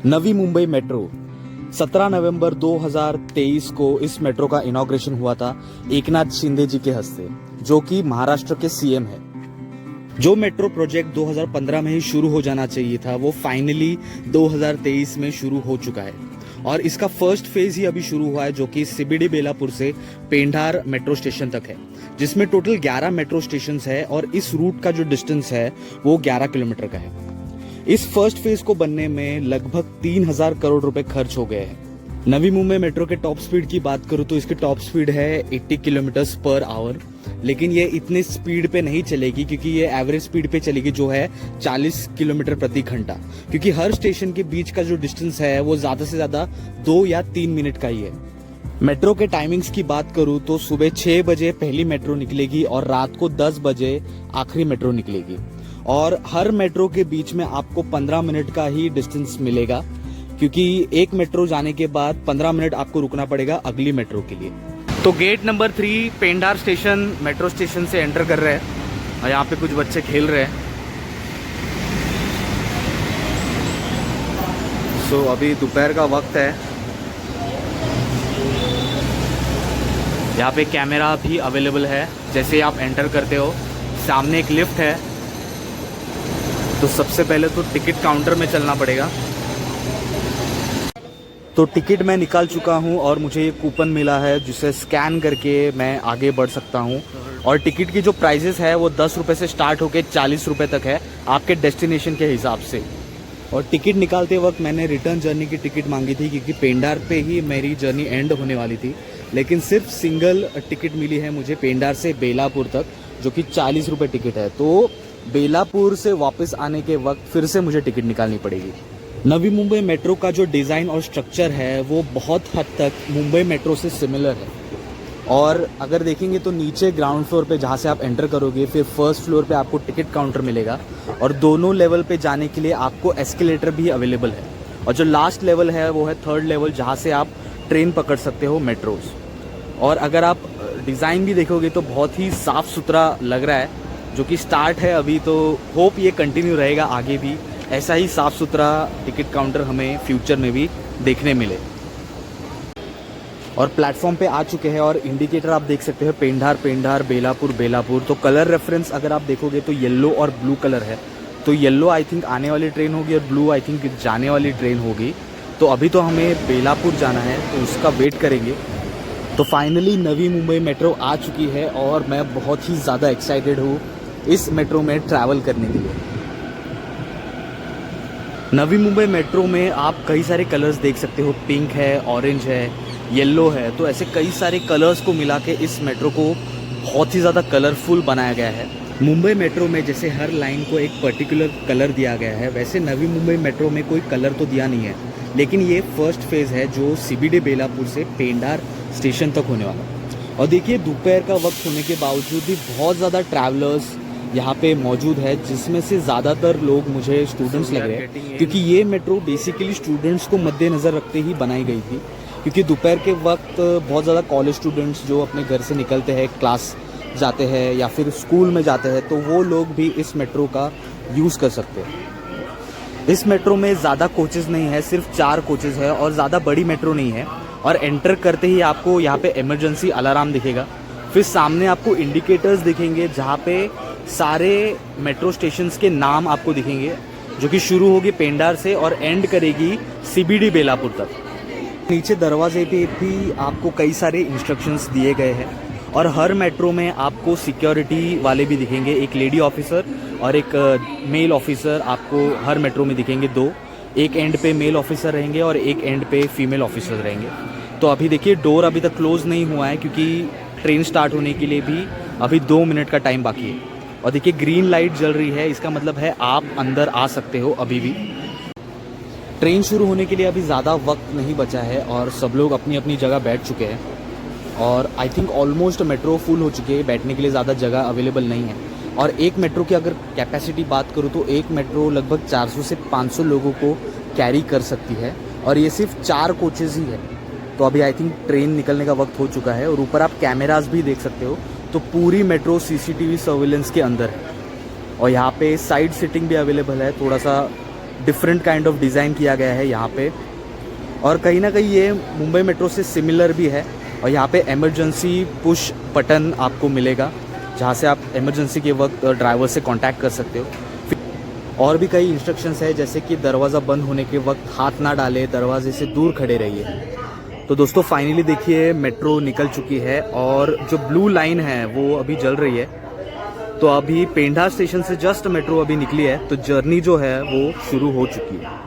Navi Mumbai metro 17 नवंबर 2023 को इस metro का इनॉग्रेशन हुआ था एकनाथ शिंदे जी के हस्ते, जो कि महाराष्ट्र के सीएम है। जो मेट्रो प्रोजेक्ट 2015 में ही शुरू हो जाना चाहिए था, वो फाइनली 2023 में शुरू हो चुका है और इसका फर्स्ट फेज ही अभी शुरू हुआ है, जो कि सीबीडी बेलापुर से पेंढार मेट्रो स्टेशन तक है, जिसमें टोटल 11 मेट्रो स्टेशन है और इस रूट का जो डिस्टेंस है वो 11 किलोमीटर का है। इस फर्स्ट फेज को बनने में लगभग 3000 करोड़ रुपए खर्च हो गए हैं। नवी मुंबई मेट्रो के टॉप स्पीड की बात करूं तो इसकी टॉप स्पीड है 80 किलोमीटर्स पर आवर, लेकिन ये इतनी स्पीड पे नहीं चलेगी क्योंकि ये एवरेज स्पीड पे चलेगी जो है 40 किलोमीटर प्रति घंटा, क्योंकि हर स्टेशन के बीच का जो डिस्टेंस है वो ज्यादा से ज्यादा 2 या 3 मिनट का ही है। मेट्रो के टाइमिंग्स की बात करूं तो सुबह 6 बजे पहली मेट्रो निकलेगी और रात को 10 बजे आखिरी मेट्रो निकलेगी और हर मेट्रो के बीच में आपको 15 मिनट का ही डिस्टेंस मिलेगा, क्योंकि एक मेट्रो जाने के बाद 15 मिनट आपको रुकना पड़ेगा अगली मेट्रो के लिए। तो gate number 3 Pendhar station metro station से एंटर कर रहे हैं और यहाँ पे कुछ बच्चे खेल रहे हैं। सो अभी दोपहर का वक्त है। यहाँ पे कैमरा भी अवेलेबल है। जैसे आप एंटर करते हो सामने एक लिफ्ट है, तो सबसे पहले तो टिकट काउंटर में चलना पड़ेगा। तो टिकट मैं निकाल चुका हूं और मुझे ये कूपन मिला है जिसे स्कैन करके मैं आगे बढ़ सकता हूं। और टिकट की जो प्राइसेस है वो 10 रुपये से स्टार्ट होकर 40 रुपये तक है आपके डेस्टिनेशन के हिसाब से। और टिकट निकालते वक्त मैंने रिटर्न जर्नी की टिकट मांगी थी क्योंकि पेंढार पे ही मेरी जर्नी एंड होने वाली थी, लेकिन सिर्फ सिंगल टिकट मिली है मुझे पेंढार से बेलापुर तक, जो कि 40 रुपये टिकट है। तो बेलापुर से वापस आने के वक्त फिर से मुझे टिकट निकालनी पड़ेगी। नवी मुंबई मेट्रो का जो डिज़ाइन और स्ट्रक्चर है वो बहुत हद तक मुंबई मेट्रो से सिमिलर है। और अगर देखेंगे तो नीचे ग्राउंड फ्लोर पे जहाँ से आप एंटर करोगे, फिर फर्स्ट फ्लोर पे आपको टिकट काउंटर मिलेगा और दोनों लेवल पे जाने के लिए आपको एस्केलेटर भी अवेलेबल है। और जो लास्ट लेवल है वो है 3rd लेवल, जहाँ से आप ट्रेन पकड़ सकते हो मेट्रोज। और अगर आप डिज़ाइन भी देखोगे तो बहुत ही साफ़ सुथरा लग रहा है, जो कि स्टार्ट है अभी, तो होप ये कंटिन्यू रहेगा आगे भी ऐसा ही साफ़ सुथरा टिकट काउंटर हमें फ्यूचर में भी देखने मिले। और प्लेटफॉर्म पे आ चुके हैं और इंडिकेटर आप देख सकते हो पेंढार पेंढार बेलापुर बेलापुर। तो कलर रेफरेंस अगर आप देखोगे तो येलो और ब्लू कलर है। तो येलो आई थिंक आने वाली ट्रेन होगी और ब्लू आई थिंक जाने वाली ट्रेन होगी। तो अभी तो हमें बेलापुर जाना है, तो उसका वेट करेंगे। तो फाइनली नवी मुंबई मेट्रो आ चुकी है और मैं बहुत ही ज़्यादा एक्साइटेड हूँ इस मेट्रो में ट्रैवल करने के लिए। नवी मुंबई मेट्रो में आप कई सारे कलर्स देख सकते हो, पिंक है, ऑरेंज है, येलो है। तो ऐसे कई सारे कलर्स को मिला के इस मेट्रो को बहुत ही ज़्यादा कलरफुल बनाया गया है। मुंबई मेट्रो में जैसे हर लाइन को एक पर्टिकुलर कलर दिया गया है, वैसे नवी मुंबई मेट्रो में कोई कलर तो दिया नहीं है, लेकिन ये फर्स्ट फेज़ है जो सीबीडी बेलापुर से पेंढार स्टेशन तक होने वाला। और देखिए दोपहर का वक्त होने के बावजूद भी बहुत ज़्यादा ट्रैवलर्स यहाँ पे मौजूद है, जिसमें से ज़्यादातर लोग मुझे स्टूडेंट्स लग रहे हैं, क्योंकि ये मेट्रो बेसिकली स्टूडेंट्स को मद्देनज़र रखते ही बनाई गई थी। क्योंकि दोपहर के वक्त बहुत ज़्यादा कॉलेज स्टूडेंट्स जो अपने घर से निकलते हैं, क्लास जाते हैं या फिर स्कूल में जाते हैं, तो वो लोग भी इस मेट्रो का यूज़ कर सकते हैं। इस मेट्रो में ज़्यादा कोचेज़ नहीं है, सिर्फ 4 कोचेज़ है और ज़्यादा बड़ी मेट्रो नहीं है। और एंटर करते ही आपको यहाँ पे इमरजेंसी अलार्म दिखेगा, फिर सामने आपको इंडिकेटर्स दिखेंगे जहाँ पे सारे मेट्रो स्टेशंस के नाम आपको दिखेंगे, जो कि शुरू होगी पेंढार से और एंड करेगी सीबीडी बेलापुर तक। नीचे दरवाजे पे भी आपको कई सारे इंस्ट्रक्शंस दिए गए हैं और हर मेट्रो में आपको सिक्योरिटी वाले भी दिखेंगे, एक लेडी ऑफिसर और एक मेल ऑफिसर आपको हर मेट्रो में दिखेंगे। 2 एक एंड पे मेल ऑफिसर रहेंगे और एक एंड पे फीमेल ऑफिसर रहेंगे। तो अभी देखिए डोर अभी तक क्लोज नहीं हुआ है क्योंकि ट्रेन स्टार्ट होने के लिए भी अभी 2 मिनट का टाइम बाकी है। और देखिए ग्रीन लाइट जल रही है, इसका मतलब है आप अंदर आ सकते हो अभी भी। ट्रेन शुरू होने के लिए अभी ज़्यादा वक्त नहीं बचा है और सब लोग अपनी अपनी जगह बैठ चुके हैं और I think almost metro full हो चुकी है, बैठने के लिए ज़्यादा जगह अवेलेबल नहीं है। और एक मेट्रो की अगर कैपेसिटी बात करूँ तो एक मेट्रो लगभग 400 से 500 लोगों को कैरी कर सकती है और ये सिर्फ 4 कोचेज़ ही है। तो अभी आई थिंक ट्रेन निकलने का वक्त हो चुका है और ऊपर आप कैमरास भी देख सकते हो। तो पूरी मेट्रो सीसीटीवी सर्विलेंस के अंदर है और यहाँ पे साइड सीटिंग भी अवेलेबल है, थोड़ा सा डिफरेंट काइंड ऑफ डिज़ाइन किया गया है यहाँ पे। और कहीं ना कहीं ये मुंबई मेट्रो से सिमिलर भी है। और यहाँ पे इमरजेंसी पुश बटन आपको मिलेगा, जहाँ से आप इमरजेंसी के वक्त ड्राइवर से कांटेक्ट कर सकते हो। और भी कई इंस्ट्रक्शंस है, जैसे कि दरवाज़ा बंद होने के वक्त हाथ ना डाले, दरवाजे से दूर खड़े रहिए। तो दोस्तों फाइनली देखिए मेट्रो निकल चुकी है और जो ब्लू लाइन है वो अभी जल रही है। तो अभी पेंढा स्टेशन से जस्ट मेट्रो अभी निकली है, तो जर्नी जो है वो शुरू हो चुकी है।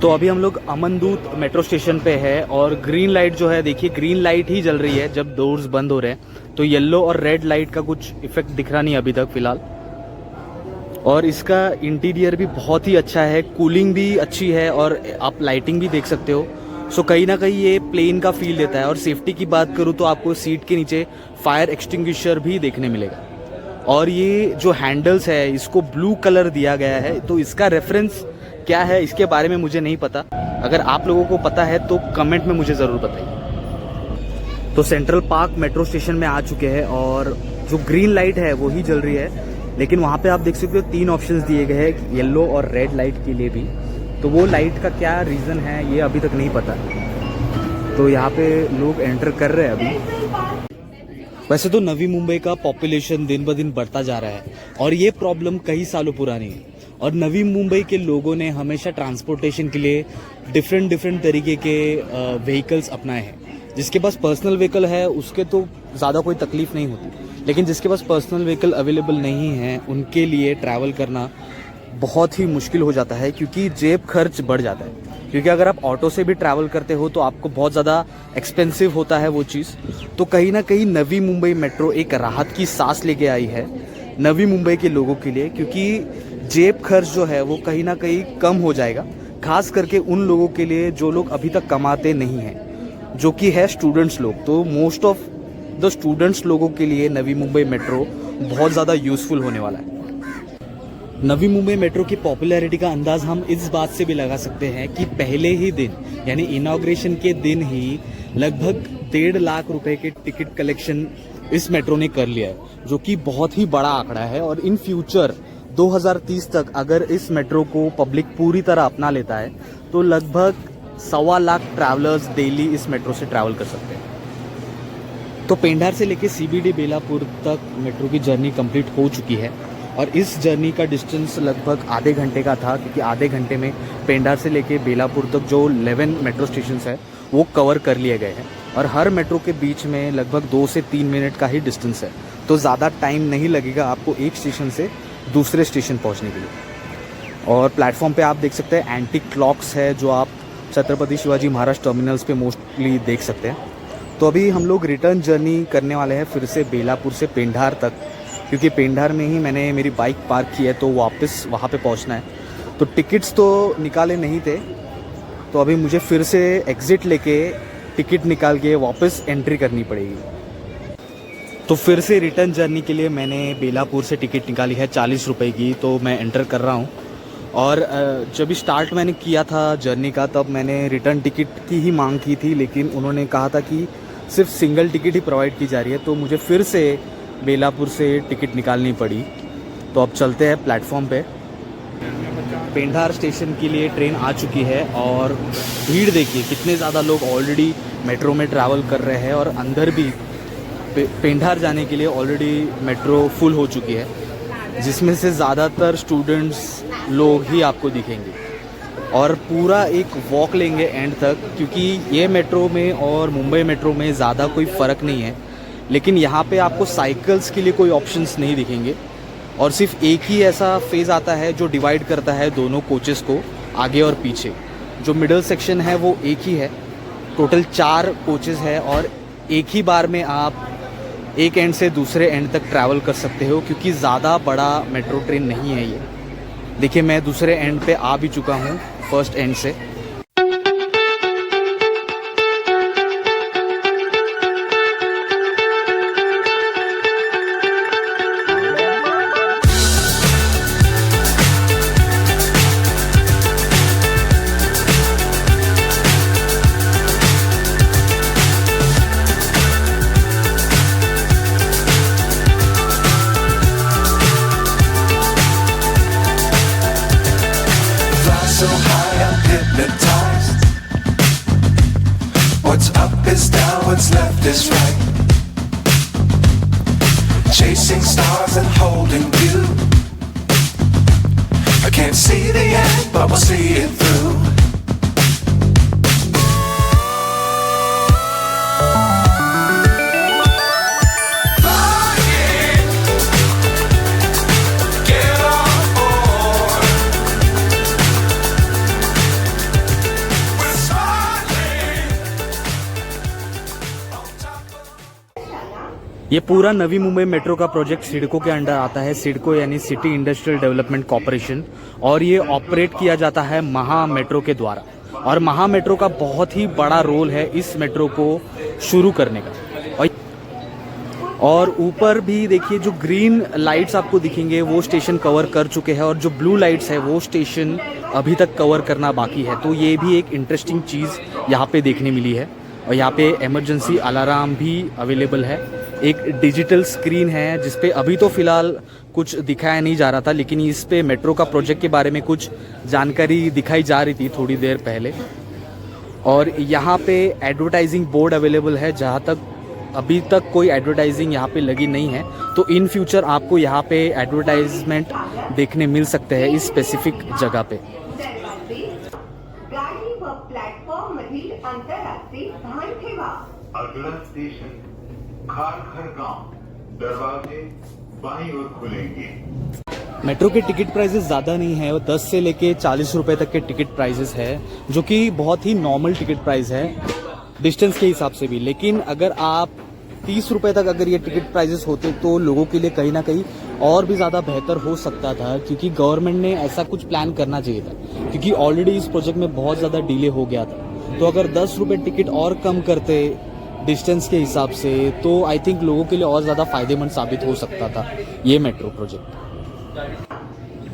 तो अभी हम लोग अमनदूत मेट्रो स्टेशन पे है और ग्रीन लाइट जो है, देखिए ग्रीन लाइट ही जल रही है जब डोर्स बंद हो रहे हैं। तो येलो और रेड लाइट का कुछ इफेक्ट दिख रहा नहीं अभी तक फिलहाल। और इसका इंटीरियर भी बहुत ही अच्छा है, कूलिंग भी अच्छी है और आप लाइटिंग भी देख सकते हो। सो कहीं ना कहीं ये प्लेन का फील देता है। और सेफ्टी की बात करूँ तो आपको सीट के नीचे फायर एक्सटिंग्विशर भी देखने मिलेगा। और ये जो हैंडल्स है इसको ब्लू कलर दिया गया है, तो इसका रेफरेंस क्या है इसके बारे में मुझे नहीं पता। अगर आप लोगों को पता है तो कमेंट में मुझे ज़रूर बताइए। तो सेंट्रल पार्क मेट्रो स्टेशन में आ चुके हैं और जो ग्रीन लाइट है वो ही जल रही है, लेकिन वहाँ पे आप देख सकते हो 3 ऑप्शंस दिए गए हैं येलो और रेड लाइट के लिए भी। तो वो लाइट का क्या रीज़न है ये अभी तक नहीं पता। तो यहाँ पे लोग एंटर कर रहे हैं अभी। वैसे तो नवी मुंबई का पॉपुलेशन दिन ब दिन बढ़ता जा रहा है और ये प्रॉब्लम कई सालों पुरानी है। और नवी मुंबई के लोगों ने हमेशा ट्रांसपोर्टेशन के लिए डिफरेंट तरीके के व्हीकल्स अपनाए हैं। जिसके पास पर्सनल व्हीकल है उसके तो ज़्यादा कोई तकलीफ नहीं होती, लेकिन जिसके पास पर्सनल व्हीकल अवेलेबल नहीं है उनके लिए ट्रैवल करना बहुत ही मुश्किल हो जाता है, क्योंकि जेब खर्च बढ़ जाता है। क्योंकि अगर आप ऑटो से भी ट्रैवल करते हो तो आपको बहुत ज़्यादा एक्सपेंसिव होता है वो चीज़। तो कहीं ना कहीं नवी मुंबई मेट्रो एक राहत की सांस लेके आई है नवी मुंबई के लोगों के लिए, क्योंकि जेब खर्च जो है वो कहीं ना कहीं कम हो जाएगा, खास करके उन लोगों के लिए जो लोग अभी तक कमाते नहीं हैं, जो कि है स्टूडेंट्स लोग। तो मोस्ट ऑफ द स्टूडेंट्स लोगों के लिए नवी मुंबई मेट्रो बहुत ज़्यादा यूज़फुल होने वाला है। नवी मुंबई मेट्रो की पॉपुलैरिटी का अंदाज़ हम इस बात से भी लगा सकते हैं कि पहले ही दिन यानी इनॉग्रेशन के दिन ही लगभग 1.5 लाख रुपए के टिकट कलेक्शन इस मेट्रो ने कर लिया है, जो कि बहुत ही बड़ा आंकड़ा है। और इन फ्यूचर 2030 तक अगर इस मेट्रो को पब्लिक पूरी तरह अपना लेता है तो लगभग 1.25 लाख ट्रैवलर्स डेली इस मेट्रो से ट्रैवल कर सकते हैं। तो पेंढार से लेके CBD बेलापुर तक मेट्रो की जर्नी कंप्लीट हो चुकी है और इस जर्नी का डिस्टेंस लगभग आधे घंटे का था, क्योंकि आधे घंटे में पेंढार से लेके बेलापुर तक जो 11 मेट्रो स्टेशन है वो कवर कर लिए गए हैं। और हर मेट्रो के बीच में लगभग 2 से 3 मिनट का ही डिस्टेंस है, तो ज़्यादा टाइम नहीं लगेगा आपको एक स्टेशन से दूसरे स्टेशन पहुंचने के लिए। और प्लेटफॉर्म पे आप देख सकते हैं एंटीक क्लॉक्स है जो आप छत्रपति शिवाजी महाराज टर्मिनल्स पे मोस्टली देख सकते हैं। तो अभी हम लोग रिटर्न जर्नी करने वाले हैं फिर से बेलापुर से पेंढार तक, क्योंकि पेंढार में ही मैंने मेरी बाइक पार्क की है तो वापस वहाँ पे पहुँचना है। तो टिकट्स तो निकाले नहीं थे, तो अभी मुझे फिर से एग्ज़िट लेके टिकट निकाल के वापस एंट्री करनी पड़ेगी। तो फिर से रिटर्न जर्नी के लिए मैंने बेलापुर से टिकट निकाली है 40 रुपये की, तो मैं एंटर कर रहा हूँ। और जब स्टार्ट मैंने किया था जर्नी का तब मैंने रिटर्न टिकट की ही मांग की थी, लेकिन उन्होंने कहा था कि सिर्फ सिंगल टिकट ही प्रोवाइड की जा रही है, तो मुझे फिर से बेलापुर से टिकट निकालनी पड़ी। तो अब चलते हैं प्लेटफॉर्म पे। पेंढार स्टेशन के लिए ट्रेन आ चुकी है और भीड़ देखिए कितने ज़्यादा लोग ऑलरेडी मेट्रो में ट्रैवल कर रहे हैं और अंदर भी पेंढार जाने के लिए ऑलरेडी मेट्रो फुल हो चुकी है, जिसमें से ज़्यादातर स्टूडेंट्स लोग ही आपको दिखेंगे और पूरा एक वॉक लेंगे एंड तक, क्योंकि ये मेट्रो में और मुंबई मेट्रो में ज़्यादा कोई फ़र्क नहीं है। लेकिन यहाँ पे आपको साइकिल्स के लिए कोई ऑप्शंस नहीं दिखेंगे और सिर्फ एक ही ऐसा फेज़ आता है जो डिवाइड करता है दोनों कोचेस को आगे और पीछे। जो मिडल सेक्शन है वो एक ही है, टोटल 4 कोचेस है और एक ही बार में आप एक एंड से दूसरे एंड तक ट्रैवल कर सकते हो, क्योंकि ज़्यादा बड़ा मेट्रो ट्रेन नहीं है ये। देखिए मैं दूसरे एंड पे आ भी चुका हूँ फर्स्ट एंड से। So high I'm hypnotized. What's up is down, what's left is right. Chasing stars and holding you. I can't see the end, but we'll see it through. ये पूरा नवी मुंबई मेट्रो का project CIDCO के under आता है। सिडको यानी city industrial development corporation, और ये operate किया जाता है महा मेट्रो के द्वारा। और महा मेट्रो का बहुत ही बड़ा रोल है इस मेट्रो को शुरू करने का। और ऊपर भी देखिए जो ग्रीन लाइट्स आपको दिखेंगे वो स्टेशन कवर कर चुके हैं और जो ब्लू लाइट्स है वो स्टेशन अभी तक कवर करना बाकी है। तो ये भी एक इंटरेस्टिंग चीज़ यहाँ पे देखने मिली है। और यहाँ पे इमरजेंसी अलार्म भी अवेलेबल है। एक डिजिटल स्क्रीन है जिस पे अभी तो फ़िलहाल कुछ दिखाया नहीं जा रहा था, लेकिन इस पे मेट्रो का प्रोजेक्ट के बारे में कुछ जानकारी दिखाई जा रही थी थोड़ी देर पहले। और यहाँ पे एडवर्टाइजिंग बोर्ड अवेलेबल है, जहाँ तक अभी तक कोई एडवर्टाइजिंग यहाँ पे लगी नहीं है। तो इन फ्यूचर आपको यहाँ पे एडवर्टाइजमेंट देखने मिल सकते हैं इस स्पेसिफिक जगह पे। अगला स्टेशन खारघर गांव, दरवाजे बाईं ओर खुलेंगे। मेट्रो के टिकट प्राइसेस ज़्यादा नहीं है, वो 10 से लेके 40 रुपए तक के टिकट प्राइसेस है, जो कि बहुत ही नॉर्मल टिकट प्राइस है डिस्टेंस के हिसाब से भी। लेकिन अगर आप 30 रुपए तक अगर ये टिकट प्राइसेस होते तो लोगों के लिए कहीं ना कहीं और भी ज़्यादा बेहतर हो सकता था, क्योंकि गवर्नमेंट ने ऐसा कुछ प्लान करना चाहिए था, क्योंकि ऑलरेडी इस प्रोजेक्ट में बहुत ज़्यादा डिले हो गया था। तो अगर 10 रुपए टिकट और कम करते डिस्टेंस के हिसाब से तो आई थिंक लोगों के लिए और ज़्यादा फायदेमंद साबित हो सकता था ये मेट्रो प्रोजेक्ट।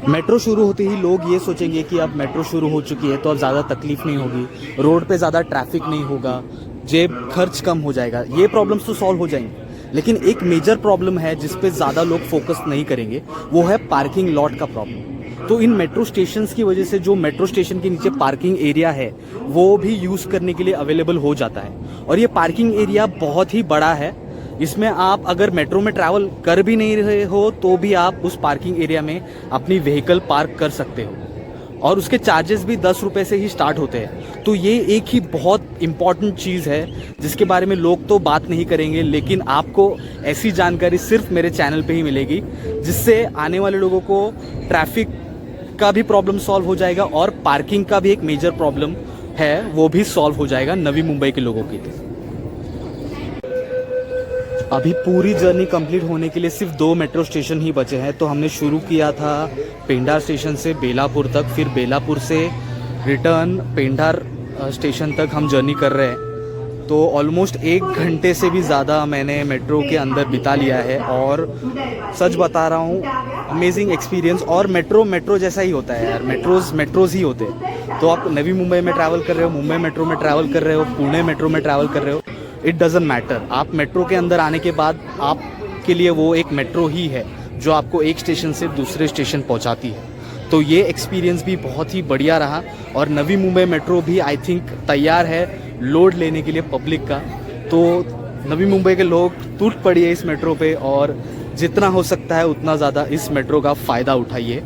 मेट्रो शुरू होते ही लोग ये सोचेंगे कि अब मेट्रो शुरू हो चुकी है तो अब ज़्यादा तकलीफ नहीं होगी, रोड पे ज़्यादा ट्रैफिक नहीं होगा, जेब खर्च कम हो जाएगा, ये प्रॉब्लम्स तो सॉल्व हो जाएंगे। लेकिन एक मेजर प्रॉब्लम है जिस पे ज़्यादा लोग फोकस नहीं करेंगे, वो है पार्किंग लॉट का प्रॉब्लम। तो इन मेट्रो स्टेशंस की वजह से जो मेट्रो स्टेशन के नीचे पार्किंग एरिया है वो भी यूज़ करने के लिए अवेलेबल हो जाता है। और ये पार्किंग एरिया बहुत ही बड़ा है। इसमें आप अगर मेट्रो में ट्रैवल कर भी नहीं रहे हो तो भी आप उस पार्किंग एरिया में अपनी व्हीकल पार्क कर सकते हो, और उसके चार्जेस भी 10 रुपए से ही स्टार्ट होते हैं। तो ये एक ही बहुत इंपॉर्टेंट चीज़ है जिसके बारे में लोग तो बात नहीं करेंगे, लेकिन आपको ऐसी जानकारी सिर्फ मेरे चैनल पे ही मिलेगी, जिससे आने वाले लोगों को ट्रैफिक का भी प्रॉब्लम सॉल्व हो जाएगा और पार्किंग का भी एक मेजर प्रॉब्लम है वो भी सॉल्व हो जाएगा नवी मुंबई के लोगों के लिए। अभी पूरी जर्नी कंप्लीट होने के लिए सिर्फ 2 मेट्रो स्टेशन ही बचे हैं। तो हमने शुरू किया था पेंढार स्टेशन से बेलापुर तक, फिर बेलापुर से रिटर्न पेंढार स्टेशन तक हम जर्नी कर रहे हैं। तो ऑलमोस्ट 1 घंटे से भी ज़्यादा मैंने मेट्रो के अंदर बिता लिया है और सच बता रहा हूँ अमेजिंग एक्सपीरियंस। और मेट्रो जैसा ही होता है यार, मेट्रोज ही होते हैं। तो आप नवी मुंबई में ट्रैवल कर रहे हो, मुंबई मेट्रो में ट्रैवल कर रहे हो, पुणे मेट्रो में ट्रैवल कर रहे हो, इट डजंट मैटर। आप मेट्रो के अंदर आने के बाद आपके लिए वो एक मेट्रो ही है जो आपको एक स्टेशन से दूसरे स्टेशन पहुंचाती है। तो ये एक्सपीरियंस भी बहुत ही बढ़िया रहा और नवी मुंबई मेट्रो भी आई थिंक तैयार है लोड लेने के लिए पब्लिक का। तो नवी मुंबई के लोग टूट पड़िए इस मेट्रो पे और जितना हो सकता है उतना ज़्यादा इस मेट्रो का फ़ायदा उठाइए।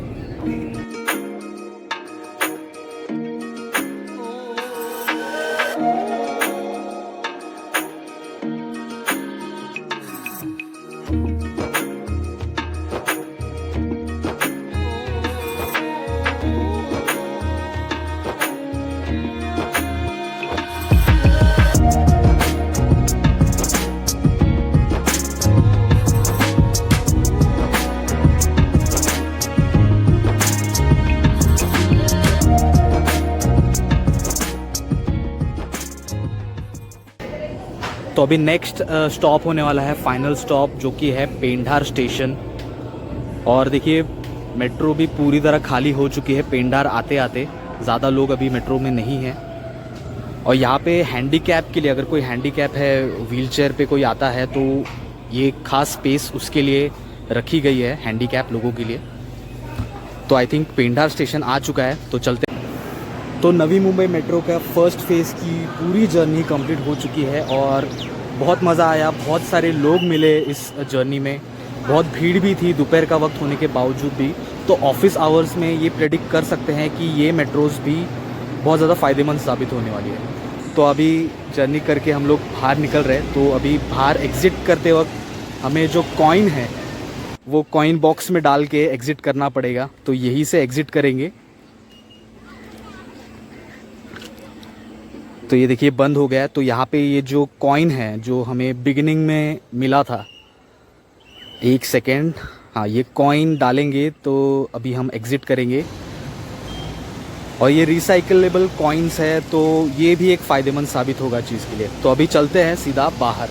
तो अभी नेक्स्ट स्टॉप होने वाला है, फाइनल स्टॉप, जो कि है पेंडार स्टेशन। और देखिए मेट्रो भी पूरी तरह खाली हो चुकी है पेंडार आते आते, ज़्यादा लोग अभी मेट्रो में नहीं हैं। और यहाँ पे हैंडीकैप के लिए, अगर कोई हैंडीकैप है, व्हीलचेयर पे कोई आता है, तो ये खास स्पेस उसके लिए रखी गई है, हैंडीकैप लोगों के लिए। तो आई थिंक पेंडार स्टेशन आ चुका है, तो चलते। तो नवी मुंबई मेट्रो का फर्स्ट फेज़ की पूरी जर्नी कंप्लीट हो चुकी है और बहुत मज़ा आया, बहुत सारे लोग मिले इस जर्नी में, बहुत भीड़ भी थी दोपहर का वक्त होने के बावजूद भी। तो ऑफिस आवर्स में ये प्रेडिक्ट कर सकते हैं कि ये मेट्रोज़ भी बहुत ज़्यादा फ़ायदेमंद साबित होने वाली है। तो अभी जर्नी करके हम लोग बाहर निकल रहे हैं। तो अभी बाहर एग्ज़िट करते वक्त हमें जो कॉइन है वो कॉइन बॉक्स में डाल के एग्ज़िट करना पड़ेगा, तो यहीं से एग्ज़िट करेंगे। तो ये देखिए बंद हो गया है। तो यहाँ पे ये जो कॉइन है जो हमें बिगिनिंग में मिला था, एक सेकेंड, हाँ ये कॉइन डालेंगे तो अभी हम एग्ज़िट करेंगे। और ये रिसाइकलेबल कॉइन्स है, तो ये भी एक फ़ायदेमंद साबित होगा चीज़ के लिए। तो अभी चलते हैं सीधा बाहर।